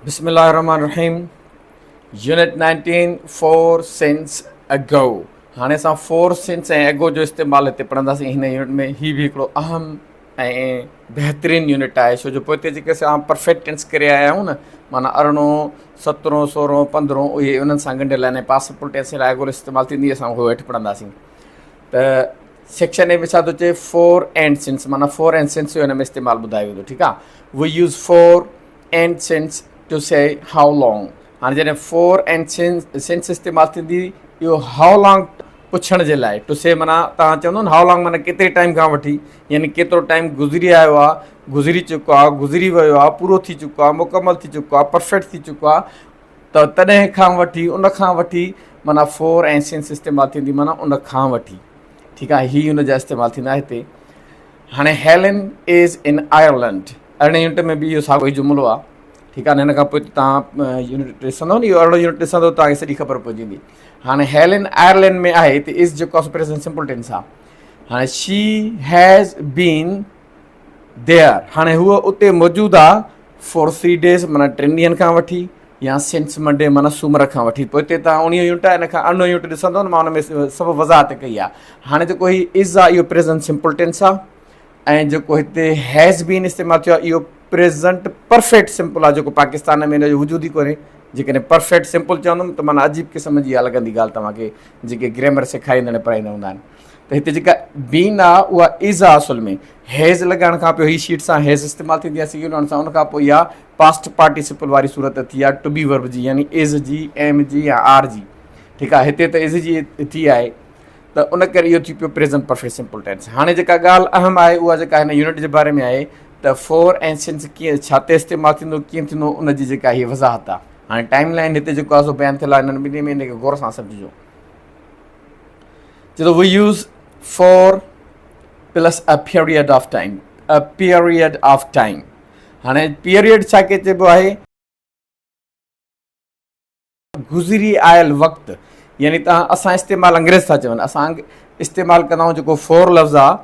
बिस्मिल्लाहिर्रहमानिर्रहीम। Unit 19 4 since अगो। हाणे असां 4 सिंस ऐं अगो जो इस्तेमालु हिते पढ़ंदासीं हिन यूनिट में। ही बि हिकिड़ो अहम ऐं बहितरीनु यूनिट आहे, छो जो पोइ हिते जेके असां परफेक्ट टेंस करे आया आहियूं न, माना अरिड़हों 17हों 16हों 15हों उहे उन्हनि सां ॻंढियल आहिनि। पास्ट सिंपल टेंस लाइ अगो इस्तेमालु थींदी, असां उहो हेठि पढ़ंदासीं। त सेक्शन ए में छा थो चए, 4 एंड सिंस, माना 4 एंड सिंस जो हिन में इस्तेमालु ॿुधायो वेंदो। ठीकु आहे। We use 4 and since to say how long. हाणे जॾहिं 4 एंड सिंस इस्तेमालु थींदी, इहो हाउ लॉन्ग पुछण जे लाइ। टू से माना तव्हां चवंदो न हाउ लॉन्ग माना केतिरे टाइम खां वठी, यानी केतिरो टाइम गुज़री आयो आहे, गुज़री चुको आहे, गुज़री वियो आहे, पूरो थी चुको आहे, मुकमल थी चुको आहे, परफेक्ट थी चुको आहे। त तॾहिं खां वठी उन खां वठी माना 4 एंड सिंस इस्तेमालु थींदी, माना उन खां वठी। ठीकु आहे। हीअ हुन जा इस्तेमालु थींदा हिते। हाणे हेलन इज़ इन आयरलैंड, अरिड़हें यूनिट में बि इहो साॻियो ई जुमिलो आहे। ठीकु आहे। हिन खां पोइ तव्हां यूनिट ॾिसंदव न, इहो अरिड़हो यूनिट ॾिसंदव तव्हांखे सॼी ख़बर पइजी। हाणे हेलन आयरलैंड में आहे, हिते इज़ जेको आहे प्रेज़ेंट सिंपल टेंस आहे। हाणे शी हैज़ बीन देयर, हाणे हूअ उते मौजूदु आहे फॉर 3 डेज़, माना 3 ॾींहंनि खां वठी, या सिंस मंडे माना सूमर खां वठी। पोइ हिते तव्हां 19 यूनिट आहे, हिन खां अरिड़हों यूनिट ॾिसंदव न, मां हुन में सभु वज़ाहत कई आहे। हाणे जेको ही इज़ आहे इहो प्रेज़ेंट सिंपल टेंस आहे, ऐं जेको हिते हैज़ बीन इस्तेमालु थियो आहे इहो प्रेज़ेंट परफेक्ट सिंपल आहे, जेको पाकिस्तान में हिन जो वजूद ई कोन्हे। जेकॾहिं परफेक्ट सिंपल चवंदुमि त माना अजीब क़िस्म जी लॻंदी ॻाल्हि तव्हांखे, जेके ग्रामर सेखारींदा पढ़ाईंदा हूंदा आहिनि। त हिते जेका बीन आहे उहा इज़ आहे असुल में। हैज़ लॻाइण खां पोइ ही शीट सां हैज़ इस्तेमालु थींदी आहे, सिंगुलर सां। उन खां पोइ इहा पास्ट पार्टिसिपल वारी सूरत थी आहे, टू बी वर्ब जी, यानी इज़ जी, एम जी या आर जी। ठीकु आहे। हिते त इज़ जी थी आहे, त उन करे इहो थी पियो प्रेज़ेंट परफेक्ट सिंपल टेंस। हाणे जेका ॻाल्हि अहम आहे उहा जेका हिन यूनिट जे बारे में आहे, त 4 एंड सिंस कीअं छा ते इस्तेमालु थींदो, कीअं थींदो, उनजी जेका हीअ वज़ाहत आहे। हाणे टाइम लाइन हिते जेको आहे सो बयानु थियल आहे, हिननि ॿिन्ही में हिनखे गौर सां सम्झिजो। चए थो we use 4 plus a period of time, a period of time. हाणे पीरियड छा के चइबो आहे, गुज़री आयल वक़्तु, यानी तव्हां असां इस्तेमालु अंग्रेज़ था चवनि, असां इस्तेमालु कंदा आहियूं जेको 4 लफ़्ज़ आहे,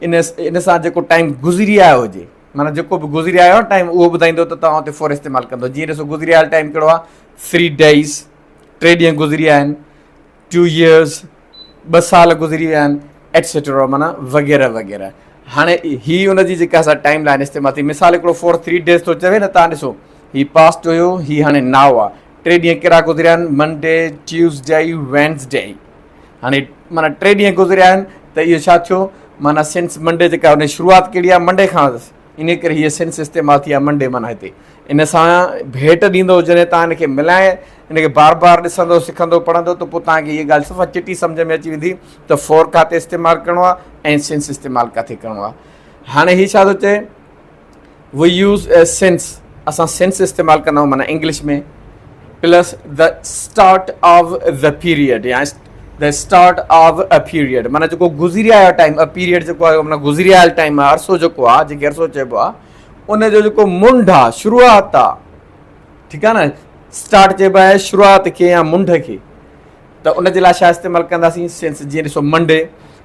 इन सां जेको टाइम गुज़री आयो हुजे, माना जेको बि गुज़री आयो आहे टाइम, उहो ॿुधाईंदो त तव्हां हुते 4 इस्तेमालु कंदो। जीअं ॾिसो गुज़री आयल टाइम कहिड़ो आहे, 3 डेज़, 3 ॾींहं गुज़री विया आहिनि, 2 years, 2 साल गुज़री विया आहिनि, एटसेट्रा, माना वग़ैरह वग़ैरह। हाणे हीअ हुनजी जेका असां टाइम लाइन इस्तेमालु थी, मिसाल हिकिड़ो 4 3 days थो चवे न, तव्हां ॾिसो हीअ पास्ट हुयो, हीअ हाणे नाउ आहे। 3 ॾींहं कहिड़ा गुज़रिया आहिनि, मंडे, ट्यूसडे, वेंसडे। हाणे माना 3 ॾींहं गुज़रिया आहिनि, त इहो छा थियो, माना सिंस मंडे जेका हुन जी शुरूआति कहिड़ी आहे, मंडे खां। इन करे हीअ सिंस इस्तेमालु थी आहे मंडे, माना हिते इन सां भेट ॾींदो। जॾहिं तव्हां हिनखे मिलाए, हिनखे बार बार ॾिसंदो, सिखंदो, पढ़ंदो, त पोइ तव्हांखे इहा ॻाल्हि सफ़ा चिटी सम्झ में अची वेंदी त 4 किथे इस्तेमालु करिणो आहे ऐं सिंस इस्तेमालु किथे करिणो आहे। हाणे हीअ छा थो चए, वी यूज़ सिंस, असां सिंस इस्तेमालु कंदा आहियूं माना इंग्लिश में, plus the start of the period, या the start of a period, माना जेको गुज़री आयो टाइम, अ पीरियड जेको आहे माना गुज़री आयल टाइम आहे, अरसो जेको आहे, जेके अरसो चइबो आहे, उनजो जेको मुंड आहे, शुरूआति आहे। ठीकु आहे न। स्टार्ट चइबो आहे शुरूआति खे या मुंड खे, त उनजे लाइ छा इस्तेमालु कंदासीं, सिंस। जीअं ॾिसो मंडे,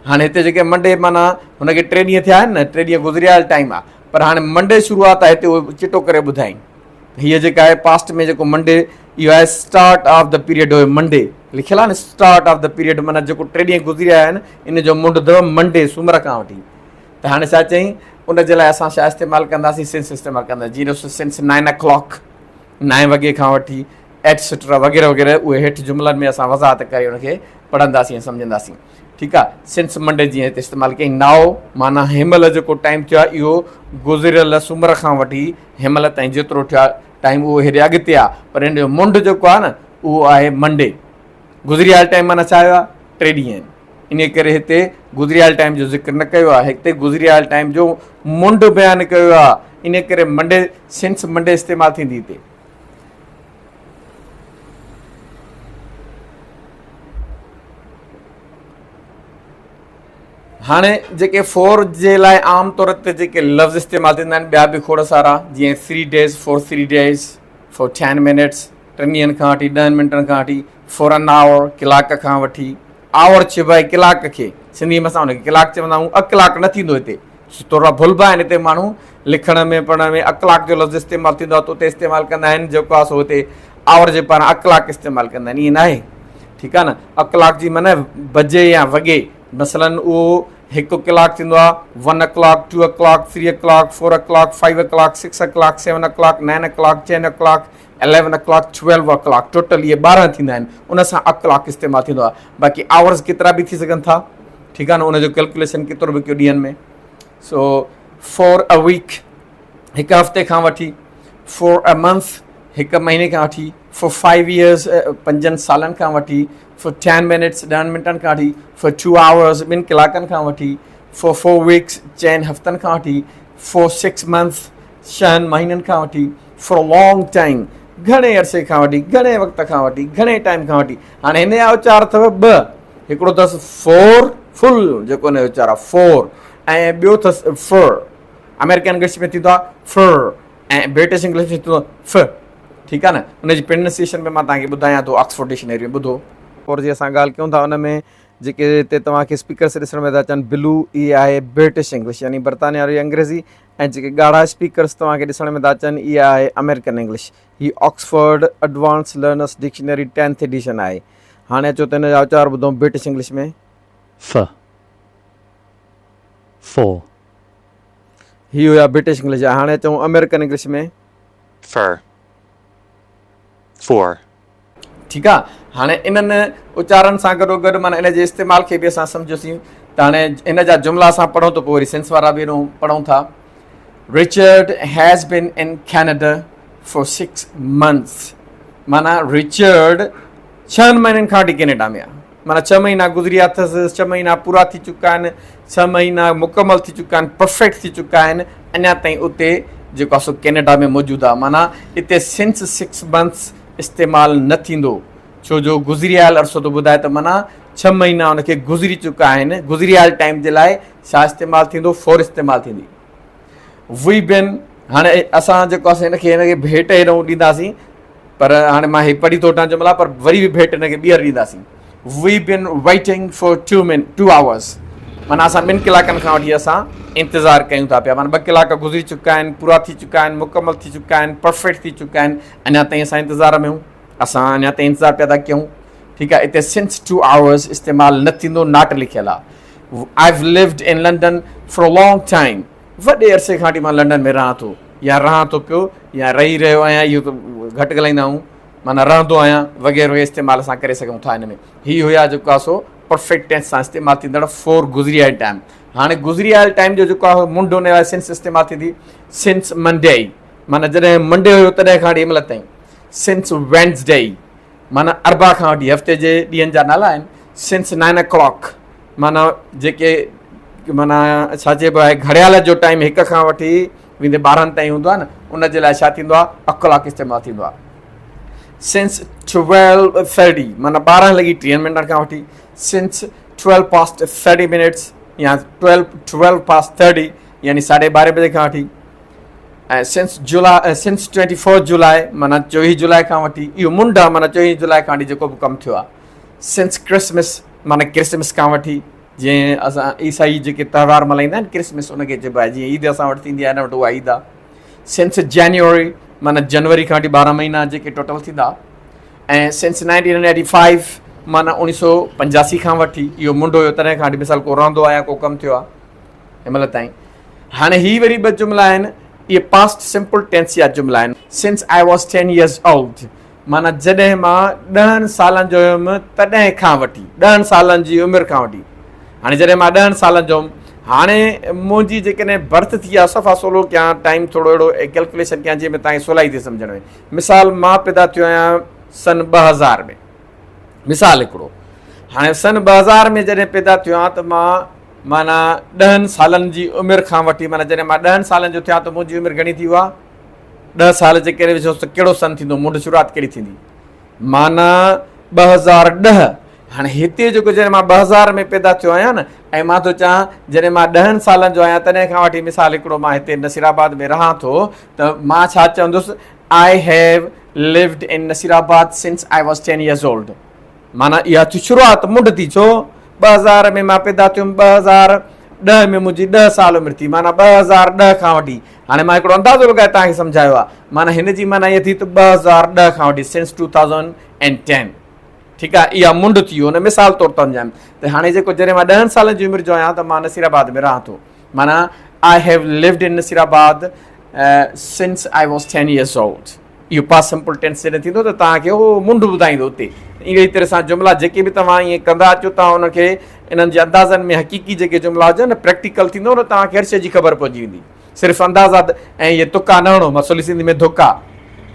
हाणे हिते जेके मंडे माना हुनखे 3 ॾींहं थिया आहिनि न, 3 ॾींहं गुज़रिया आयल टाइम आहे, पर हाणे मंडे शुरूआति आहे, हिते उहो चिटो करे ॿुधाई। हीअ जेका आहे पास्ट में जेको मंडे, इहो आहे स्टार्ट ऑफ द पीरियड हुयो, मंडे लिखियलु आहे न, स्टार्ट ऑफ द पीरियड, माना जेको 3 ॾींहं गुज़री आया आहिनि, इन जो मुंड अथव मंडे, सूमर खां वठी। त हाणे छा चई, उनजे लाइ असां छा इस्तेमालु कंदासीं, सिंस इस्तेमालु कंदासीं। जीअं ॾिसो सिंस 9 o'clock, 9 वॻे खां वठी, एटसेट्रा वग़ैरह वग़ैरह। उहे हेठि जुमिलनि में असां वज़ाहत करे उनखे पढ़ंदासीं ऐं सम्झंदासीं। ठीकु आहे। सिंस मंडे जीअं हिते इस्तेमालु कई। नाओ माना हिनमहिल जेको टाइम थियो आहे, इहो गुज़िरियल सूमर खां वठी हिनमहिल ताईं जेतिरो थियो आहे टाइम, उहो हेॾे अॻिते आहे, पर हिन जो मुंड जेको आहे न, उहो आहे मंडे। गुज़री आयल टाइम माना छा आयो आहे, 3 ॾींहं आहिनि। इन करे हिते गुज़री आयल टाइम जो ज़िक्र न कयो आहे, हिते गुज़री आयल टाइम जो मुंड बयानु कयो आहे। इन करे मंडे, सिंस मंडे इस्तेमालु थींदी हिते। हाणे जेके 4 जे लाइ आम तौर ते जेके लफ़्ज़ इस्तेमालु थींदा आहिनि, ॿिया बि खोड़ सारा, जीअं 3 days, for 3 days, for 10 minutes, 3 ॾींहंनि खां वठी, 10 मिंटनि खां वठी, for an hour, कलाक खां वठी। आवर चइबो आहे कलाक खे, सिंधी में असां हुनखे कलाक चवंदा आहियूं, अ कलाक न थींदो हिते, थोरा भुलबा आहिनि हिते माण्हू लिखण में पढ़ण में अकलाक जो लफ़्ज़ इस्तेमालु थींदो आहे त उते इस्तेमालु कंदा आहिनि जेको आहे सो हिते आवर जे पारां अकलाक इस्तेमालु कंदा आहिनि, ईअं न आहे। ठीकु आहे न, अकलाक जी माना बजे या वॻे, मसलन उहो 1 कलाक थींदो आहे, 1 o'clock, 2 o'clock, 3 o'clock, 4 o'clock, 5 o'clock, 6 o'clock, 7 o'clock, 9 o'clock, 10 o'clock, 11 o'clock, 12 o'clock, total इहे 12 थींदा आहिनि, उन सां अकलाक इस्तेमालु थींदो आहे। बाक़ी आवर्स केतिरा बि थी सघनि था, ठीकु आहे न, उनजो कैलकुलेशन केतिरो बि कयो ॾींहंनि में। सो फॉर अ वीक, हिकु हफ़्ते खां वठी, फॉर अ मंथ, हिकु महीने खां वठी, फॉर 5 years, 5 सालनि खां वठी, फॉर 10 minutes, 10 मिंटनि खां वठी, फॉर 2 hours, 2 कलाकनि खां वठी, फॉर 4 weeks, 4 हफ़्तनि खां वठी, फॉर 6 months, 6 महीननि खां वठी, फॉर लॉन्ग टाइम, घणे अरसे खां वठी, घणे वक़्त खां वठी, घणे टाइम खां वठी। हाणे हिन जा उचार अथव ॿ, हिकिड़ो अथसि फोर फुल जेको हिन जो उचार आहे फोर, ऐं ॿियो अथसि फर। अमेरिकन इंग्लिश में थींदो आहे फर ऐं ब्रिटिश इंग्लिश में थींदो आहे फ। ठीकु आहे न, हुनजी प्रोनाउंसिएशन में मां तव्हांखे ॿुधायां थो ऑक्सफोर्ड डिक्शनरी में, ॿुधो। और जी असां ॻाल्हि कयूं था हुन में जेके हिते तव्हांखे स्पीकर्स ॾिसण में था अचनि, ब्लू इहे आहे ब्रिटिश इंग्लिश यानी बर्तानिया वारी अंग्रेज़ी, ऐं जेके ॻाढ़ा स्पीकर्स तव्हांखे ॾिसण में था अचनि इहा आहे अमेरिकन इंग्लिश। ही Oxford advanced learner's dictionary 10th edition आहे। हाणे अचो त हिन जा उचार ॿुधो ब्रिटिश इंग्लिश में। four, ही हुया ब्रिटिश इंग्लिश जा। हाणे अचूं अमेरिकन इंग्लिश में। fur, four, ठीकु आहे, हाणे इन्हनि उचारनि सां गॾोगॾु माना इन जे इस्तेमाल खे बि असां सम्झोसीं त हाणे इन जा जुमिला असां पढ़ूं त पोइ वरी सेंस वारा बि पढ़ूं था। Richard has been in Canada for 6 months, माना रिचर्ड 6 महीननि खां वठी कैनेडा में आहे, माना 6 महीना गुज़रिया अथसि, 6 महीना पूरा थी चुका आहिनि, 6 महीना मुकमल थी चुका आहिनि, परफेक्ट थी चुका आहिनि, अञा ताईं उते जेको आहे सो कैनेडा में मौजूदु आहे। माना हिते सिंस 6 months इस्तेमालु न थींदो, छो जो गुज़रियल अरसो थो ॿुधाए त माना 6 महीना हुनखे गुज़री चुका आहिनि। गुज़रियल टाइम जे लाइ छा इस्तेमालु थींदो, फोर इस्तेमालु थींदी। वी बिन, हाणे असां जेको आहे हिनखे भेट हेॾो ॾींदासीं, पर हाणे मां हीअ पढ़ी थो वठां जुमिला, पर वरी बि भेट हिनखे ॿीहर ॾींदासीं। We been waiting for 2 hours, माना असां 2 कलाकनि खां वठी असां इंतज़ारु कयूं था पिया, माना 2 कलाक गुज़री चुका आहिनि, पूरा थी चुका आहिनि, मुकमल थी चुका आहिनि, परफेक्ट थी चुका आहिनि, अञा ताईं असां इंतज़ार में आहियूं, असां अञा ताईं इंतज़ारु पिया था कयूं। ठीकु आहे, हिते सिंस 2 hours इस्तेमालु न थींदो, नाट लिखियलु आहे। I have lived in London for a long time, वॾे अरसे खां वठी मां लंडन में रहां थो या रहां थो पियो या रही रहियो आहियां, इहो त घटि ॻाल्हाईंदा आहियूं, माना रहंदो आहियां वग़ैरह इस्तेमालु असां करे सघूं था हिन में। हीअ हुया जेको आहे सो परफेक्ट टेंस सां इस्तेमालु थींदड़ फोर गुज़रियल टाइम। हाणे गुज़रियल टाइम जो जेको आहे मुंड हुन लाइ सिंस इस्तेमालु थींदी सिंस मंडे, माना जॾहिं मंडे हुयो तॾहिं खां वठी हिन महिल ताईं। सिंस वेंसडे, माना अरबा खां वठी हफ़्ते जे ॾींहंनि जा नाला आहिनि। सिंस 9 o'clock, माना जेके माना छा चइबो आहे घड़ियाल जो टाइम 1 खां वठी वेंदे 12 ताईं हूंदो आहे न, उन जे लाइ छा थींदो आहे, अकलाक इस्तेमालु थींदो आहे। सिंस 12:30, माना 12:30 खां वठी सिंस 12:30 या 12:30 यानी 12:30 बजे खां वठी, ऐं सिंस 24 जुलाई, माना 24 जुलाई खां वठी, इहो मुंड आहे, माना 24 जुलाई खां वठी जेको बि कमु थियो आहे। सिंस क्रिसमस, माना क्रिसमस खां वठी, जीअं असां ईसाई जेके त्योहार मल्हाईंदा आहिनि क्रिसमस, उनखे चइबो आहे जीअं ईद असां वटि थींदी आहे न वटि उहा ईद आहे। सिंस जनवरी, माना जनवरी खां वठी 12 महीना जेके टोटल थींदा। ऐं सिंस 1985, माना 1985 खां वठी, इहो मुंड हुयो तॾहिं खां वठी, मिसाल को रहंदो आहे या को कमु थियो आहे हिन महिल ताईं। हाणे हीअ वरी 2 जुमिला आहिनि, इहे पास्ट सिंपल टेंस जा जुमिला आहिनि। Since I was 10 years old, माना जॾहिं मां 10 सालनि जो हुयुमि तॾहिं खां वठी, 10 सालनि जी उमिरि खां वठी। हाणे जॾहिं मां 10 सालनि जो हुयुमि, हाणे मुंहिंजी जेकॾहिं बर्थ थी आहे, सफ़ा सोलो कयां, टाइम थोरो अहिड़ो कैलकुलेशन कयां जंहिंमें तव्हांखे सवलाई थिए सम्झण में। मिसाल मां पैदा थियो आहियां सन 2000 में, मिसाल हिकिड़ो। हाणे सन 2000 में जॾहिं पैदा थियो आहियां त मां माना 10 सालनि जी उमिरि खां वठी, माना जॾहिं मां 10 सालनि जो थिया त मुंहिंजी उमिरि घणी थी हुआ, 10 साल जे करे विझोसि त कहिड़ो सन थींदो, मुंड शुरूआति कहिड़ी थींदी, माना 2010। हाणे हिते जेको जॾहिं मां 2000 में पैदा थियो आहियां न, ऐं मां थो चाहियां जॾहिं मां 10 सालनि जो आहियां तॾहिं खां वठी, मिसाल हिकिड़ो मां हिते नसीराबाद में रहां थो, त मां छा चवंदुसि, I have lived in Nasirabad since I was 10 years old, माना इहा शुरूआति मुंड थी। छो 2000 में मां पैदा थियुमि, 10 में मुंहिंजी 10 साल उमिरि थी, माना 2010 खां वठी। हाणे मां हिकिड़ो अंदाज़ो लॻाए तव्हांखे सम्झायो आहे, माना हिन जी माना इहा थी त 2010 खां वठी सिंस 2010। ठीकु आहे, इहा मुंड थी वियो, हुन मिसाल तौरु त सम्झायमि त हाणे जेको जॾहिं मां 10 सालनि जी उमिरि जो आहियां त मां नसीराबाद में रहां थो, माना I have lived in Nasirabad since I was 10 years old। इहो पास सिंपल टेंस जॾहिं थींदो त तव्हांखे उहो मुंड ॿुधाईंदो हुते। अहिड़ी तरह सां जुमिला जेके बि तव्हां ईअं कंदा अचो था उनखे इन्हनि जे अंदाज़नि में हक़ीक़ी जेके जुमिला हुजनि प्रैक्टिकल थींदो न, तव्हांखे हर शइ जी ख़बर पइजी वेंदी। सिर्फ़ु अंदाज़ा ऐं इहे तुका न हणो, मसली सिंधी में धोका,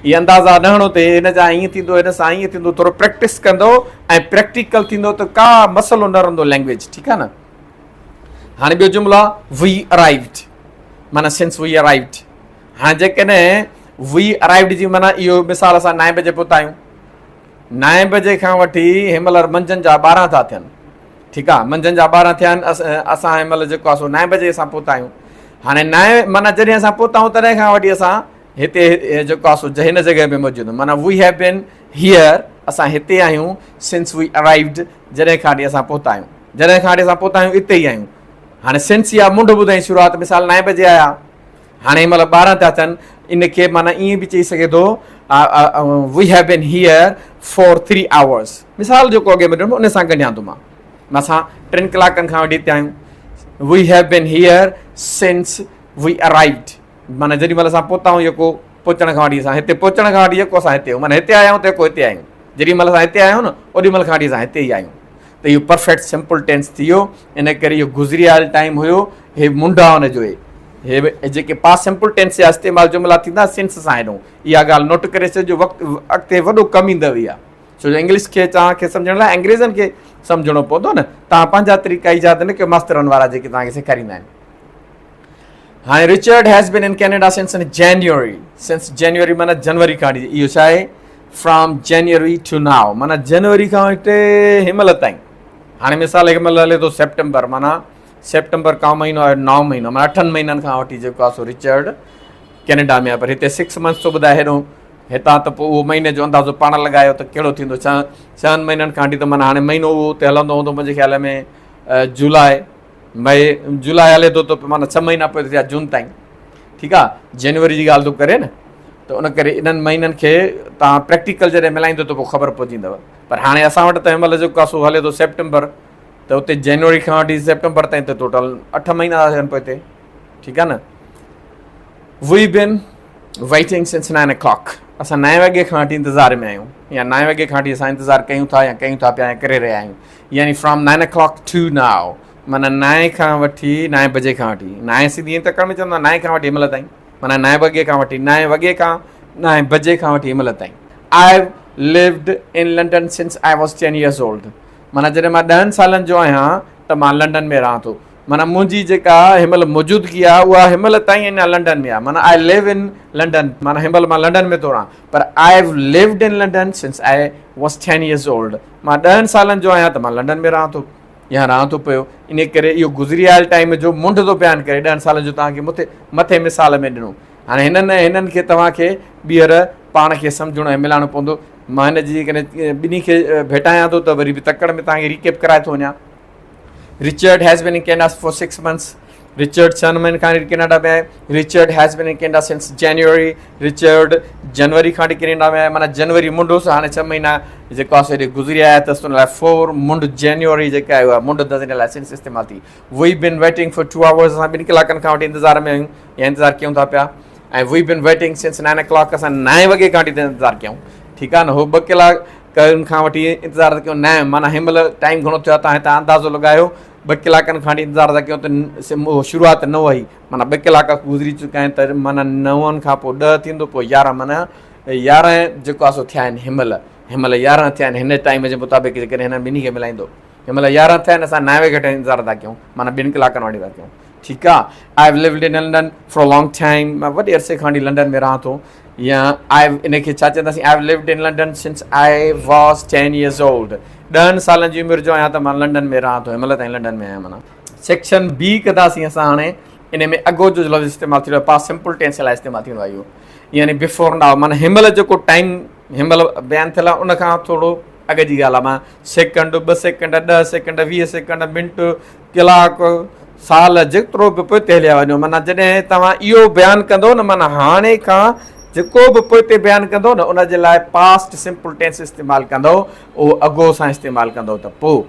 इहे अंदाज़ा न हणो त हिन जा ईअं थींदो, हिन सां ईअं थींदो। थोरो प्रैक्टिस कंदो ऐं प्रैक्टिकल थींदो त का मसइलो न रहंदो लैंग्वेज। ठीकु आहे न। हाणे ॿियो जुमिलो आहे वी अराइव्ड, माना सिंस वी अराइव्ड। हाणे जेकॾहिं वी अराइव्ड जी माना इहो मिसाल असां 9 बजे पहुता आहियूं, 9 बजे खां वठी हिनमहिल मंझंदि जा 12 था थियनि। ठीकु आहे, मंझंदि जा 12 थिया आहिनि, असां हिनमहिल जेको आहे सो 9 बजे असां पहुता आहियूं। हाणे 9 माना जॾहिं असां पहुता आहियूं तॾहिं खां वठी असां हिते जेको आहे सो हिन जॻह में मौजूदु, माना वी हैव बिन हियर, असां हिते आहियूं सिंस वी अराइव्ड, जॾहिं खां वठी असां पहुता आहियूं, जॾहिं खां वठी असां पहुता आहियूं हिते ई आहियूं। हाणे सिंस इहा मुंड ॿुधाई शुरूआति, मिसाल 9 बजे आया, हाणे हिनमहिल 12 था थियनि, इनखे माना ईअं बि चई सघे थो we have been here for 3 hours। मिसाल जेको अॻे में ॾिनो उन सां गॾियां थो मां, असां 3 कलाकनि खां वठी हिते आहियूं। We have been here since we arrived, माना जेॾी महिल असां पहुता आहियूं, जेको पहुचण खां वठी असां हिते पहुचण खां वठी जेको असां हिते आहियूं, माना हिते आया आहियूं त जेको हिते आहियूं, जेॾी महिल असां हिते आया आहियूं न ओॾी महिल खां वठी असां हिते ई आहियूं। त इहो परफेक्ट सिंपल टेंस थी वियो। इन करे इहो गुज़रियल टाइम हुयो, हे मुंडा हुनजो हे जेके पास सिंपल टेंस जा इस्तेमालु जुमिला थींदा सिंस सां हेॾो, इहा ॻाल्हि नोट करे छॾिजो, वक़्तु अॻिते वॾो कमु ईंदव इहा। छो जो इंग्लिश खे तव्हांखे सम्झण लाइ अंग्रेज़नि खे सम्झणो पवंदो न, तव्हां पंहिंजा तरीक़ा ईजाद न कयो, मास्तरनि वारा जेके तव्हांखे सेखारींदा आहिनि। हाणे Richard has been in Canada since January, since January माना जनवरी खां वठी, इहो छा आहे फ्रॉम जनवरी टू नाउ, माना जनवरी खां वठी हिनमहिल ताईं। हाणे मिसाल हिनमहिल हले थो सेप्टेंबर, माना सेप्टेंबर का महीनो आहे 9 महीना, माना 8 महीननि खां वठी जेको आहे सो रिचर्ड कैनेडा में आहे, पर हिते 6 months थो ॿुधाए हेॾो, हितां त पोइ उहो महीने जो अंदाज़ो पाण लॻायो त कहिड़ो थींदो। 6 महीननि खां वठी त माना हाणे महीनो उहो हुते हलंदो हूंदो मुंहिंजे ख़्याल में जुलाई, मई जुलाई हले थो त माना 6 महीना पोइ थिया जून ताईं। ठीकु आहे, जनवरी जी ॻाल्हि थो करे न, त उन करे इन्हनि महीननि खे तव्हां प्रैक्टिकल जॾहिं मिलाईंदो त पोइ ख़बर पइजंदव। पर हाणे असां वटि त हिनमहिल जेको आहे सो हले थो सेप्टेंबर, त उते जनवरी खां वठी सेप्टेंबर ताईं त टोटल 8 महीना था थियनि पोइ हिते। ठीकु आहे न। We been waiting since 9 o'clock, असां 9 वॻे खां वठी इंतज़ार में आहियूं, या 9 वॻे खां वठी असां इंतज़ारु कयूं था या कयूं था पिया या करे रहिया आहियूं, यानी फ्रॉम 9 o'clock टू नाउ, माना 9 खां वठी 9 बजे खां वठी, 9 सिंधी ईअं तकड़ में चवंदा 9 खां वठी हिनमहिल ताईं, माना 9 वॻे खां वठी 9 वॻे खां 9 बजे खां वठी हिनमहिल ताईं। I have lived in London since I was 10 years old, माना जॾहिं मां 10 सालनि जो आहियां त मां लंडन में रहां थो, माना मुंहिंजी जेका हिनमहिल मौजूदगी आहे उहा हिनमहिल ताईं अञा लंडन में आहे, माना आई लिव इन लंडन, माना हिनमहिल मां लंडन में थो रहां, पर I have lived in London since I was 10 years old, मां 10 सालनि जो आहियां त मां लंडन में रहां थो या रहां थो पियो। इन करे इहो गुज़रियल टाइम जो मुंड थो बयानु करे, 10 सालनि जो तव्हांखे मथे मिसाल में ॾिनो। हाणे हिननि खे तव्हांखे ॿीहर पाण खे सम्झणो ऐं मिलाइणो पवंदो। मां हिन जी ॿिन्ही खे भेटायां थो त वरी बि तकड़ में तव्हांखे रिकेप कराए थो वञा। Richard has been in Canada for 6 months, Richard 6 महीने खां कैनेडा में आहे। Richard has been in Canada since January, Richard जनवरी खां कैनेडा में आहे, माना जनवरी मुंडोसि, हाणे 6 महीना जेको आहे हेॾे गुज़री आया त उन लाइ 4 मुंड जनवरी जेका आहे उहा मुंड हिन लाइ सिंस इस्तेमालु थी। We been waiting for 2 hours, असां 2 कलाकनि खां वठी इंतज़ार में आहियूं या इंतज़ारु कयूं था पिया। ऐं we been waiting since 9 o'clock, असां 9 वॻे खां वठी इंतज़ारु कयूं। ठीकु आहे न, हो 2 कलाकनि खां वठी इंतज़ारु था कयूं, 9 माना हिनमहिल टाइम घणो थियो आहे तव्हां हितां अंदाज़ो लॻायो। 2 कलाकनि खां वठी इंतज़ारु था कयूं त शुरूआति 9 हुई, माना 2 कलाक गुज़री चुका आहिनि, त माना 9 खां पोइ 10 थींदो, पोइ 11, माना 11 जेको आहे सो थिया आहिनि हिनमहिल 11 थिया आहिनि हिन टाइम जे मुताबिक़। जेकॾहिं हिन ॿिन्ही खे मिलाईंदो हिनमहिल 11 थिया आहिनि, असां 9 वॻे इंतज़ारु था कयूं, माना 2 कलाकनि वारी था कयूं। ठीकु आहे। I have lived in London for long time, मां वॾे अरसे खां वठी लंडन में रहां थो, या आई इनखे छा चवंदासीं, I have lived in London since I was 10 years old, 10 सालनि जी उमिरि जो आहियां त मां लंडन में रहां थो, हिनमहिल ताईं लंडन में आहियां। माना सेक्शन बी कंदासीं असां हाणे, इन में अॻो जो लफ़्ज़ इस्तेमालु थींदो आहे, पास सिंपल टेंस लाइ इस्तेमालु थींदो आहे इहो, यानी बिफोर नाउ, माना हिनमहिल जेको टाइम हिनमहिल बयानु थियल आहे उनखां थोरो अॻु जी ॻाल्हि आहे। मां सेकंड, 2 सेकंड, 10 सेकंड, 20 सेकंड, मिंट, कलाक, साल जेतिरो बि पोइ हलिया वञो, माना जॾहिं तव्हां इहो बयानु कंदो न, माना हाणे खां जेको बि पोइ बयानु कंदो न, उन जे लाइ पास्ट सिंपल टेंस इस्तेमालु कंदो, उहो अॻो सां इस्तेमालु कंदो त पोइ,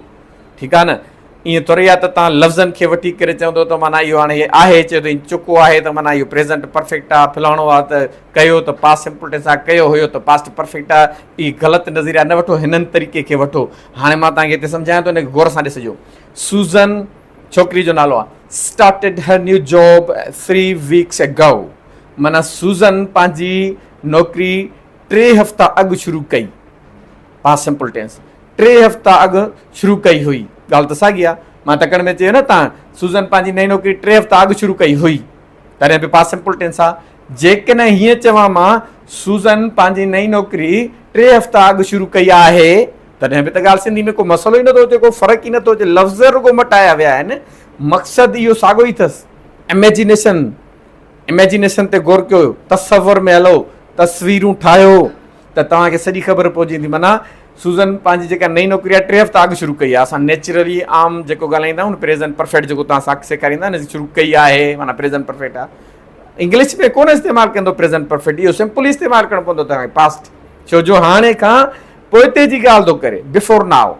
ठीकु आहे न। ईअं थोरी आहे त तव्हां लफ़्ज़नि खे वठी करे चवंदो त माना इहो हाणे आहे, चयो त चुको आहे त माना इहो प्रेज़ेंट परफेक्ट आहे, फलाणो आहे त कयो त पास्ट सिंपल टेंस आहे, कयो हुयो त पास्ट परफेक्ट आहे। इहा ग़लति नज़रिया न वठो, हिननि तरीक़े खे वठो। हाणे मां तव्हांखे हिते सम्झायां थो, हिनखे गौर सां ॾिसिजो। सूज़न छोकिरी जो नालो आहे, started her new job 3 weeks ago, माना सूज़न पंहिंजी नौकिरी 3 हफ़्ता अॻु शुरू कई। पास्ट सिंपल टेंस 3 हफ़्ता अॻु शुरू कई हुई, ॻाल्हि त साॻी आहे। मां तकड़ में चयो न, तव्हां सूज़न पंहिंजी नई नौकिरी 3 हफ़्ता अॻु शुरू कई हुई, तॾहिं बि पास्ट सिंपल टेंस आहे। जेकॾहिं हीअं चवां मां सूज़न पंहिंजी नई नौकिरी 3 हफ़्ता अॻु शुरू कई आहे, तॾहिं बि त ॻाल्हि सिंधी में को मसइलो ई नथो अचे, को फ़र्क़ु ई नथो अचे, लफ़्ज़ रुॻो मटाया विया आहिनि, मक़सदु इहो साॻियो ई अथसि। इमेजिनेशन ते गौर कयो, तसवर में हलो, तस्वीरूं ठाहियो त तव्हांखे सॼी ख़बर पइजी वेंदी। माना सूज़न पंहिंजी जेका नई नौकिरी आहे 3 हफ़्ता अॻु शुरू कई आहे। असां नेचुरली आम जेको ॻाल्हाईंदा आहियूं न, प्रेज़ेंट परफेक्ट जेको तव्हां सेखारींदा न, शुरू कई आहे माना प्रेज़ेंट परफेक्ट आहे। इंग्लिश में कोन इस्तेमालु कंदो प्रेज़ेंट परफेक्ट, इहो सिंपल इस्तेमालु करणो पवंदो तव्हांखे पास्ट, छो जो हाणे खां पोइ जी ॻाल्हि थो करे। बिफोर नाउ,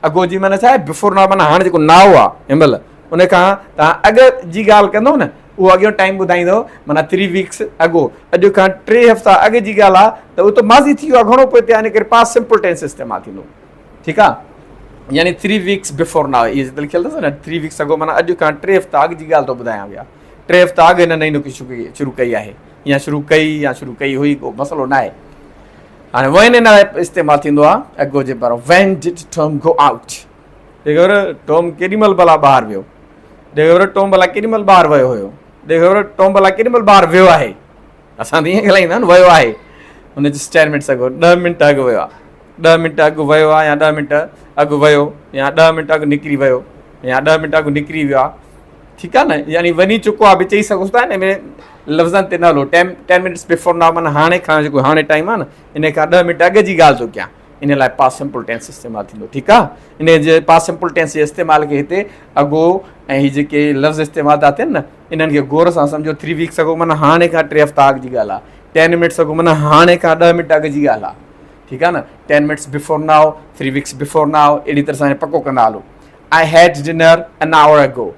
अॻो जी माना छा आहे, बिफोर नाउ माना हाणे जेको नाउ आहे हिन महिल, उन खां तव्हां अॻु जी ॻाल्हि कंदो न, उहो अॻियो टाइम ॿुधाईंदो, माना 3 weeks अॻो, अॼु खां 3 हफ़्ता अॻु जी ॻाल्हि आहे त उहो त माज़ी थी वियो आहे, घणो पोइ हिन करे पास्ट सिंपल टेंस इस्तेमालु थींदो, ठीकु आहे। यानी 3 weeks बिफोर नाउ, इहे जिते लिखियल अथसि न 3 weeks अॻो, माना अॼु खां 3 हफ़्ता अॻु जी ॻाल्हि थो ॿुधायां विया। 3 हफ़्ता अॻु हिन नई नौकिरी शुरू कई आहे, या शुरू कई हुई, को मसइलो न आहे। हाणे वेन हिन लाइ इस्तेमालु थींदो आहे अॻो जे बारो, वेन डिड टॉम गो आउट, ख़बर टॉम केॾी महिल भला ॿाहिरि वियो, ख़बर टॉम भला केॾी महिल ॿाहिरि वियो हुयो, ख़बर टॉम भला केॾी महिल ॿाहिरि वियो आहे। असां त ईअं ॻाल्हाईंदा आहियूं, वियो आहे, हुनजी स्टेटमेंट अॻु 10 मिंट अॻु वियो आहे, 10 मिंट अॻु वियो आहे, या 10 मिंट अॻु वियो, या 10 मिंट अॻु निकिरी वियो, या 10 मिंट अॻु निकिरी वियो आहे, ठीकु आहे न। यानी वञी चुको आहे बि चई सघूं था, हिन में लफ़्ज़नि ते न हलो। 10 minutes बिफोर नाउ माना हाणे खां जेको हाणे टाइम आहे न, इन खां 10 मिंट अॻु जी ॻाल्हि थो कयां, इन लाइ पास्ट सिंपल टेंस इस्तेमालु थींदो, ठीकु आहे। इन जे पास्ट सिंपल टेंस जे इस्तेमाल खे हिते अॻो ऐं हीअ जेके लफ़्ज़ इस्तेमालु था थियनि न, इन्हनि खे गौर सां सम्झो। 3 weeks अॻो माना हाणे खां 3 हफ़्ता अॻु जी ॻाल्हि आहे। 10 minutes अॻो माना हाणे खां 10 मिंट अॻु जी ॻाल्हि आहे, ठीकु आहे न। 10 minutes before now, 3 weeks before now, अहिड़ी तरह सां पको कंदा हलो। I had dinner an hour अॻो,